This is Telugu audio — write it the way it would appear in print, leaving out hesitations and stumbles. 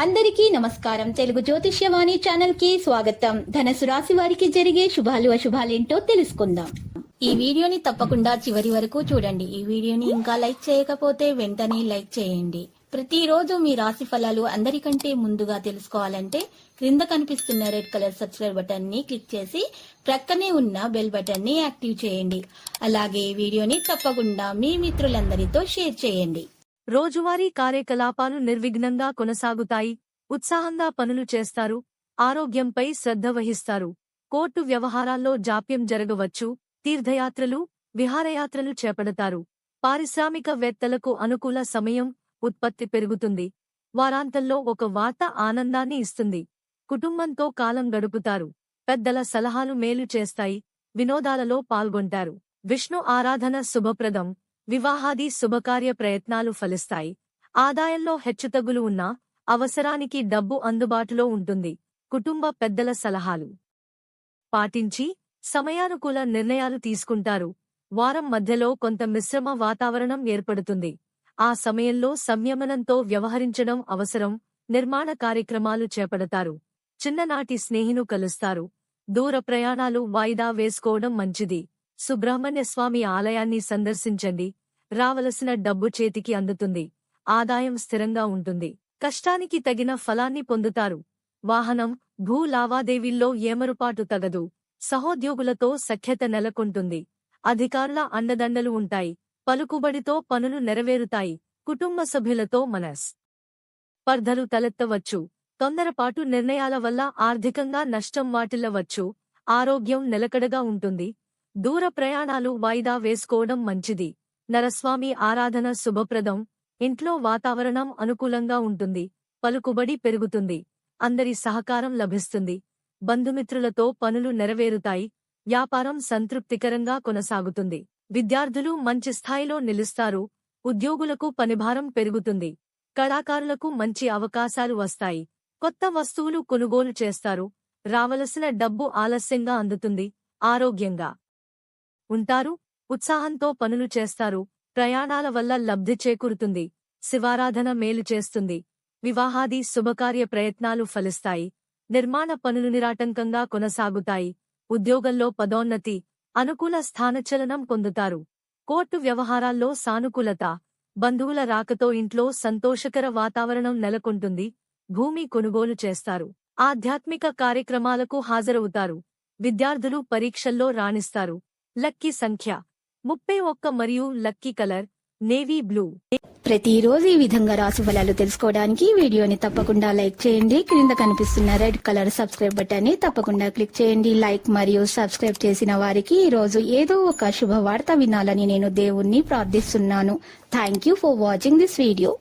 అందరికీ నమస్కారం. తెలుగు జ్యోతిష్యవాణి ఛానల్ కి స్వాగతం. ధనుసు రాశి వారికి జరిగే శుభాలు అశుభాలేంటో తెలుసుకుందాం. ఈ వీడియోని తప్పకుండా చివరి వరకు చూడండి. ఈ వీడియోని ఇంకా లైక్ చేయకపోతే వెంటనే లైక్ చేయండి. ప్రతిరోజు మీ రాశి ఫలాలు అందరికంటే ముందుగా తెలుసుకోవాలంటే క్రింద కనిపిస్తున్న రెడ్ కలర్ సబ్స్క్రైబ్ బటన్ ని క్లిక్ చేసి ప్రక్కనే ఉన్న బెల్ బటన్ ని యాక్టివ్ చేయండి. అలాగే ఈ వీడియోని తప్పకుండా మీ మిత్రులందరితో షేర్ చేయండి. రోజువారీ కార్యకలాపాలు నిర్విఘ్నంగా కొనసాగుతాయి. ఉత్సాహంగా పనులు చేస్తారు. ఆరోగ్యంపై శ్రద్ధ వహిస్తారు. కోర్టు వ్యవహారాల్లో జాప్యం జరగవచ్చు. తీర్థయాత్రలు, విహారయాత్రలు చేపడతారు. పారిశ్రామికవేత్తలకు అనుకూల సమయం. ఉత్పత్తి పెరుగుతుంది. వారాంతంలో ఒక వార్త ఆనందాన్ని ఇస్తుంది. కుటుంబంతో కాలం గడుపుతారు. పెద్దల సలహాలు మేలు చేస్తాయి. వినోదాలలో పాల్గొంటారు. విష్ణు ఆరాధన శుభప్రదం. వివాహాది శుభకార్య ప్రయత్నాలు ఫలిస్తాయి. ఆదాయంలో హెచ్చుతగ్గులు ఉన్నా అవసరానికి డబ్బు అందుబాటులో ఉంటుంది. కుటుంబ పెద్దల సలహాలు పాటించి సమయానుకూల నిర్ణయాలు తీసుకుంటారు. వారం మధ్యలో కొంత మిశ్రమ వాతావరణం ఏర్పడుతుంది. ఆ సమయంలో సంయమనంతో వ్యవహరించడం అవసరం. నిర్మాణ కార్యక్రమాలు చేపడతారు. చిన్ననాటి స్నేహిను కలుస్తారు. దూర ప్రయాణాలు వాయిదా వేసుకోవడం మంచిది. సుబ్రహ్మణ్యస్వామి ఆలయాన్ని సందర్శించండి. రావలసిన డబ్బు చేతికి అందుతుంది. ఆదాయం స్థిరంగా ఉంటుంది. కష్టానికి తగిన ఫలాన్ని పొందుతారు. వాహనం, భూ లావాదేవీల్లో ఏమరుపాటు తగదు. సహోద్యోగులతో సఖ్యత నెలకొంటుంది. అధికారుల అండదండలు ఉంటాయి. పలుకుబడితో పనులు నెరవేరుతాయి. కుటుంబ సభ్యులతో స్పర్ధలు తలెత్తవచ్చు. తొందరపాటు నిర్ణయాల వల్ల ఆర్థికంగా నష్టం వాటిల్లవచ్చు. ఆరోగ్యం నిలకడగా ఉంటుంది. దూర ప్రయాణాలు వాయిదా వేసుకోవడం మంచిది. నరస్వామి ఆరాధన శుభప్రదం. ఇంట్లో వాతావరణం అనుకూలంగా ఉంటుంది. పలుకుబడి పెరుగుతుంది. అందరి సహకారం లభిస్తుంది. బంధుమిత్రులతో పనులు నెరవేరుతాయి. వ్యాపారం సంతృప్తికరంగా కొనసాగుతుంది. విద్యార్థులు మంచి స్థాయిలో నిలుస్తారు. ఉద్యోగులకు పనిభారం పెరుగుతుంది. కళాకారులకు మంచి అవకాశాలు వస్తాయి. కొత్త వస్తువులు కొనుగోలు చేస్తారు. రావలసిన డబ్బు ఆలస్యంగా అందుతుంది. ఆరోగ్యంగా ఉంటారు. ఉత్సాహంతో పనులు చేస్తారు. ప్రయాణాల వల్ల లబ్ధి చేకూరుతుంది. శివారాధన మేలు చేస్తుంది. వివాహాది శుభకార్య ప్రయత్నాలు ఫలిస్తాయి. నిర్మాణ పనులు నిరాటంకంగా కొనసాగుతాయి. ఉద్యోగంలో పదోన్నతి, అనుకూల స్థానచలనం పొందుతారు. కోర్టు వ్యవహారాల్లో సానుకూలత. బంధువుల రాకతో ఇంట్లో సంతోషకర వాతావరణం నెలకొంటుంది. భూమి కొనుగోలు చేస్తారు. ఆధ్యాత్మిక కార్యక్రమాలకు హాజరవుతారు. విద్యార్థులు పరీక్షల్లో రాణిస్తారు. లక్కీ సంఖ్య 31 మరియు లక్కీ కలర్ నేవీ బ్లూ. ప్రతిరోజు ఈ విధంగా రాశి ఫలాలు తెలుసుకోవడానికి వీడియోని తప్పకుండా లైక్ చేయండి. క్రింద కనిపిస్తున్న రెడ్ కలర్ సబ్స్క్రైబ్ బటన్ ని తప్పకుండా క్లిక్ చేయండి. లైక్ మరియు సబ్స్క్రైబ్ చేసిన వారికి ఈ రోజు ఏదో ఒక శుభవార్త వినాలని నేను దేవుణ్ణి ప్రార్థిస్తున్నాను. Thank you for watching this video.